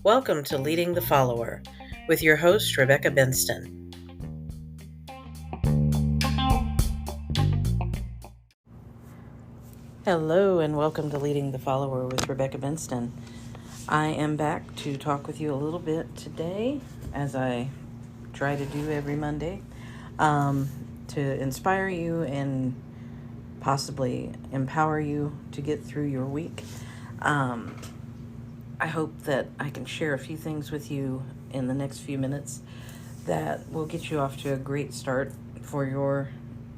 Welcome to Leading the Follower with your host, Rebecca Benston. Hello and welcome to Leading the Follower with Rebecca Benston. I am back to talk with you a little bit today, as I try to do every Monday, to inspire you and possibly empower you to get through your week. I hope that I can share a few things with you in the next few minutes that will get you off to a great start for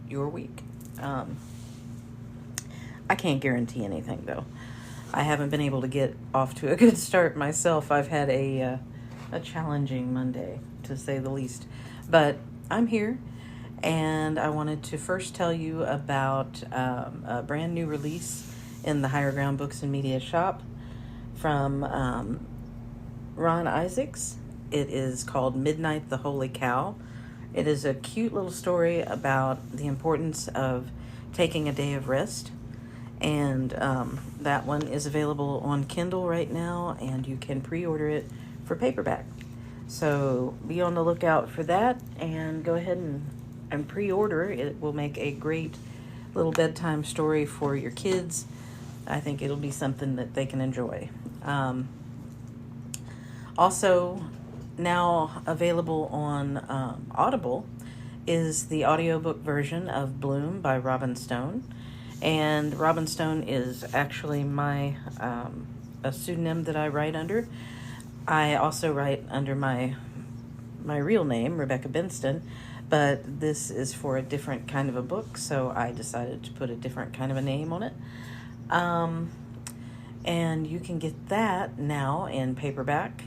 your week. I can't guarantee anything, though. I haven't been able to get off to a good start myself. I've had a challenging Monday, to say the least. But I'm here, and I wanted to first tell you about a brand new release in the Higher Ground Books and Media Shop from Ron Isaacs. It is called Midnight the Holy Cow. It is a cute little story about the importance of taking a day of rest. And that one is available on Kindle right now, and you can pre-order it for paperback. So be on the lookout for that, and go ahead and pre-order. It will make a great little bedtime story for your kids. I think it'll be something that they can enjoy. Also, now available on Audible is the audiobook version of Bloom by Robin Stone. And Robin Stone is actually my a pseudonym that I write under. I also write under my real name, Rebecca Benston, but this is for a different kind of a book, so I decided to put a different kind of a name on it. And you can get that now in paperback.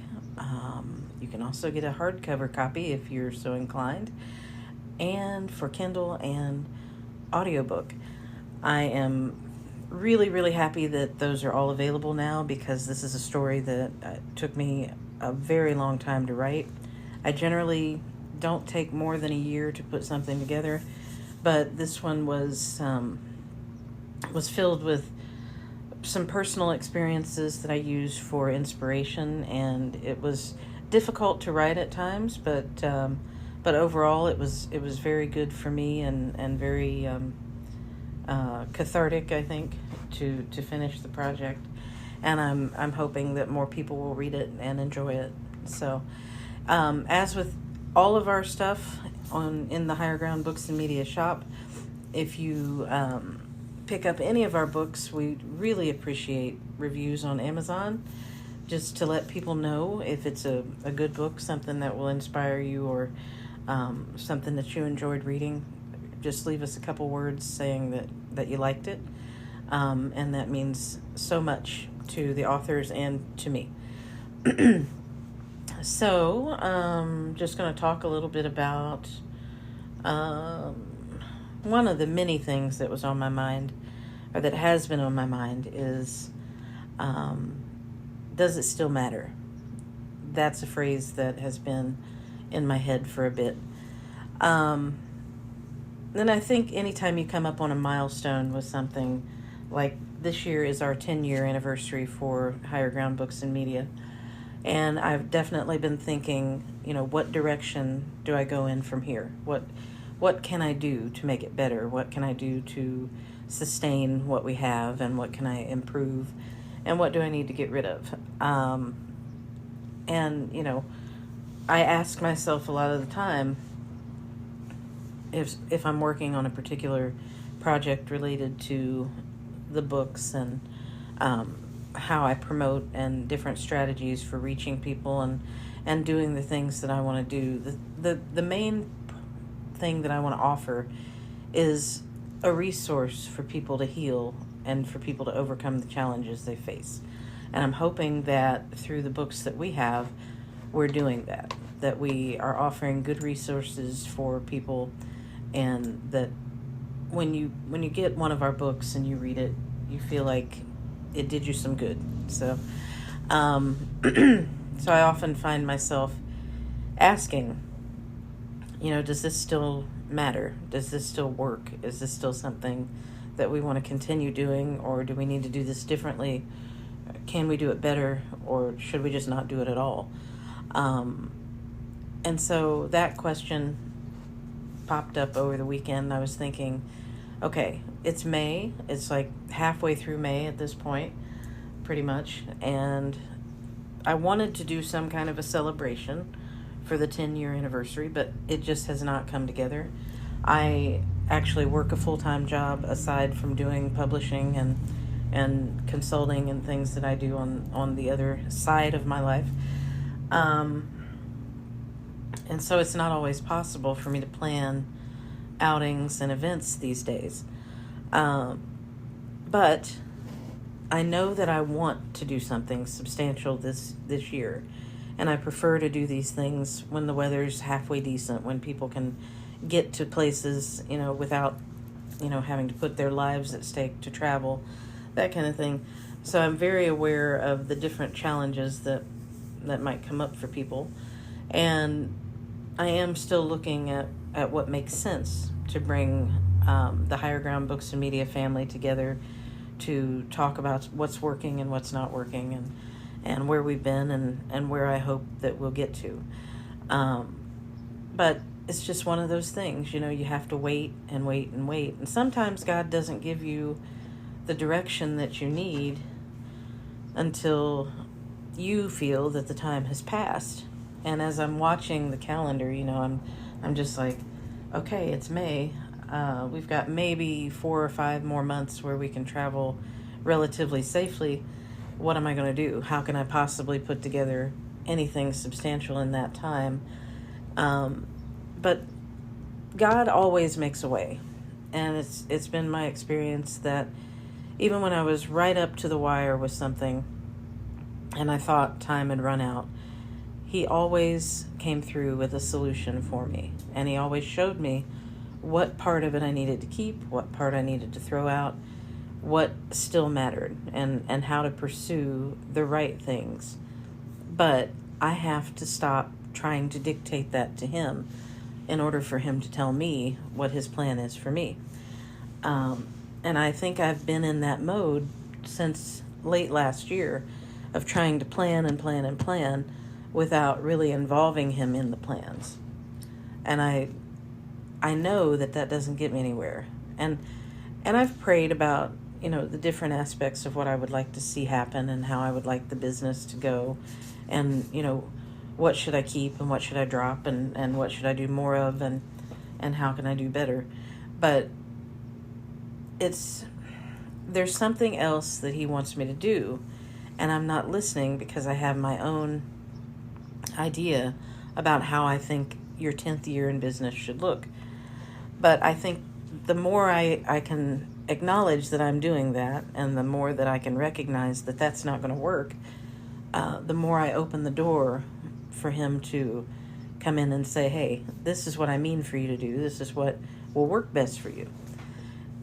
You can also get a hardcover copy if you're so inclined, and for Kindle and audiobook. I am really, really happy that those are all available now, because this is a story that took me a very long time to write. I generally don't take more than a year to put something together, but this one was filled with some personal experiences that I used for inspiration, and it was difficult to write at times, but overall it was very good for me, and very cathartic, I think, to finish the project. And I'm hoping that more people will read it and enjoy it. So as with all of our stuff in the Higher Ground Books and Media Shop, if you pick up any of our books, we really appreciate reviews on Amazon, just to let people know if it's a good book, something that will inspire you, or something that you enjoyed reading. Just leave us a couple words saying that you liked it, and that means so much to the authors and to me. So just going to talk a little bit about one of the many things that was on my mind, or that has been on my mind, is does it still matter? That's a phrase that has been in my head for a bit. Then I think anytime you come up on a milestone with something, like this year is our 10-year anniversary for Higher Ground Books and Media. And I've definitely been thinking, what direction do I go in from here? What can I do to make it better? What can I do to sustain what we have, and what can I improve? And what do I need to get rid of? And I ask myself a lot of the time, if I'm working on a particular project related to the books, and how I promote, and different strategies for reaching people, and doing the things that I want to do. The main thing that I want to offer is a resource for people to heal, and for people to overcome the challenges they face. And I'm hoping that through the books that we have, we're doing that we are offering good resources for people, and that when you get one of our books and you read it, you feel like it did you some good. So so I often find myself asking, does this still matter? Does this still work? Is this still something that we want to continue doing, or do we need to do this differently? Can we do it better, or should we just not do it at all? And so that question popped up over the weekend. I was thinking, okay, it's May. It's like halfway through May at this point, pretty much. And I wanted to do some kind of a celebration for the 10-year anniversary, but it just has not come together. I actually work a full-time job aside from doing publishing and consulting and things that I do on the other side of my life. And so it's not always possible for me to plan outings and events these days. But I know that I want to do something substantial this year. And I prefer to do these things when the weather's halfway decent, when people can get to places, without, having to put their lives at stake to travel, that kind of thing. So I'm very aware of the different challenges that might come up for people. And I am still looking at what makes sense to bring the Higher Ground Books and Media family together to talk about what's working and what's not working, and where we've been and where I hope that we'll get to. But it's just one of those things, you have to wait and wait and wait. And sometimes God doesn't give you the direction that you need until you feel that the time has passed. And as I'm watching the calendar, I'm just like, okay, it's May. We've got maybe 4 or 5 more months where we can travel relatively safely. What am I going to do? How can I possibly put together anything substantial in that time? But God always makes a way. And it's been my experience that even when I was right up to the wire with something and I thought time had run out, He always came through with a solution for me. And He always showed me what part of it I needed to keep, what part I needed to throw out, what still mattered, and how to pursue the right things. But I have to stop trying to dictate that to Him in order for Him to tell me what His plan is for me. And I think I've been in that mode since late last year of trying to plan and plan and plan without really involving Him in the plans. And I know that doesn't get me anywhere. And I've prayed about, the different aspects of what I would like to see happen and how I would like the business to go. And, what should I keep and what should I drop and what should I do more of and how can I do better. But there's something else that He wants me to do, and I'm not listening because I have my own idea about how I think your 10th year in business should look. But I think the more I can acknowledge that I'm doing that, and the more that I can recognize that that's not going to work, the more I open the door for Him to come in and say, hey, this is what I mean for you to do. This is what will work best for you.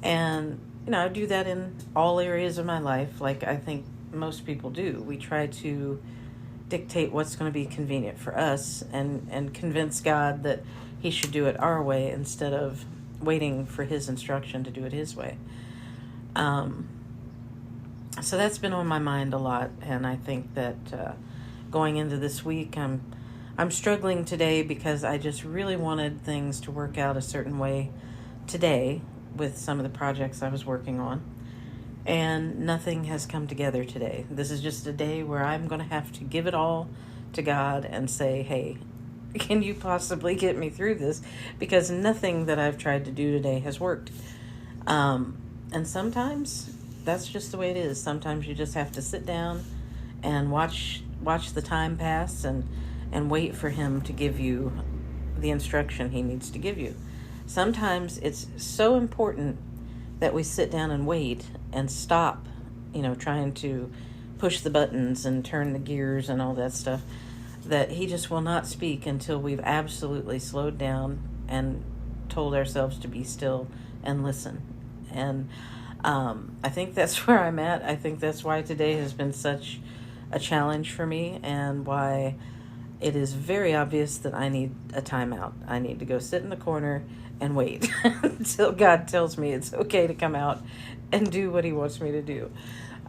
And, I do that in all areas of my life, like I think most people do. We try to dictate what's going to be convenient for us and convince God that He should do it our way instead of waiting for His instruction to do it His way. So that's been on my mind a lot, and I think that going into this week, I'm struggling today because I just really wanted things to work out a certain way today with some of the projects I was working on, and nothing has come together today. This is just a day where I'm going to have to give it all to God and say, hey, can you possibly get me through this? Because nothing that I've tried to do today has worked. And sometimes that's just the way it is. Sometimes you just have to sit down and watch the time pass and wait for Him to give you the instruction He needs to give you. Sometimes it's so important that we sit down and wait and stop, trying to push the buttons and turn the gears and all that stuff, that He just will not speak until we've absolutely slowed down and told ourselves to be still and listen. And I think that's where I'm at. I think that's why today has been such a challenge for me, and why it is very obvious that I need a timeout. I need to go sit in the corner and wait until God tells me it's okay to come out and do what he wants me to do.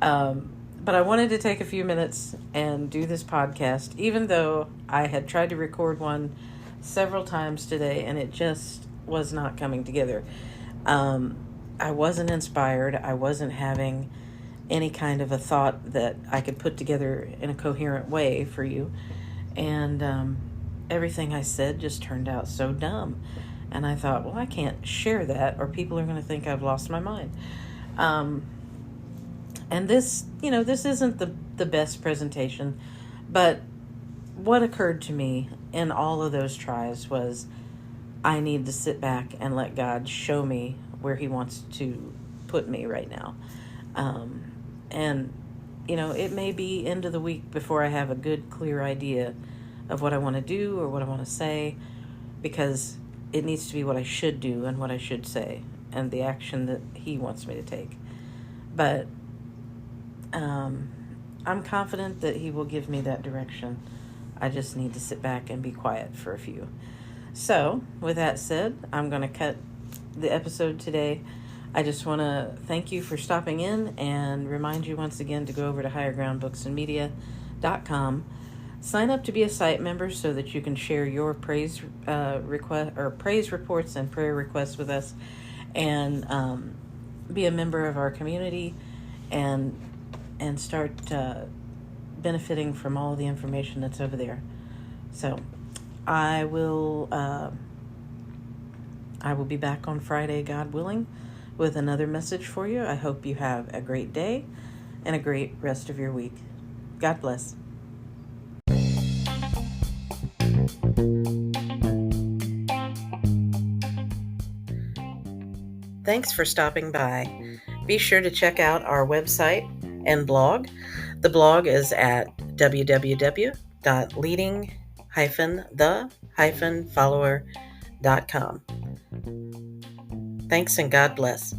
But I wanted to take a few minutes and do this podcast, even though I had tried to record one several times today and it just was not coming together. I wasn't inspired. I wasn't having any kind of a thought that I could put together in a coherent way for you. And everything I said just turned out so dumb. And I thought, well, I can't share that or people are going to think I've lost my mind. And this, this isn't the best presentation, but what occurred to me in all of those tries was I need to sit back and let God show me where he wants to put me right now. And it may be end of the week before I have a good, clear idea of what I want to do or what I want to say, because it needs to be what I should do and what I should say and the action that he wants me to take. But I'm confident that he will give me that direction. I just need to sit back and be quiet for a few. So, with that said, I'm going to cut the episode today. I just want to thank you for stopping in and remind you once again to go over to highergroundbooksandmedia.com. Sign up to be a site member so that you can share your praise reports and prayer requests with us, and be a member of our community and start benefiting from all the information that's over there. So I will be back on Friday, God willing, with another message for you. I hope you have a great day and a great rest of your week. God bless. Thanks for stopping by. Be sure to check out our website and blog. The blog is at www.leading-the-follower.com. Thanks and God bless.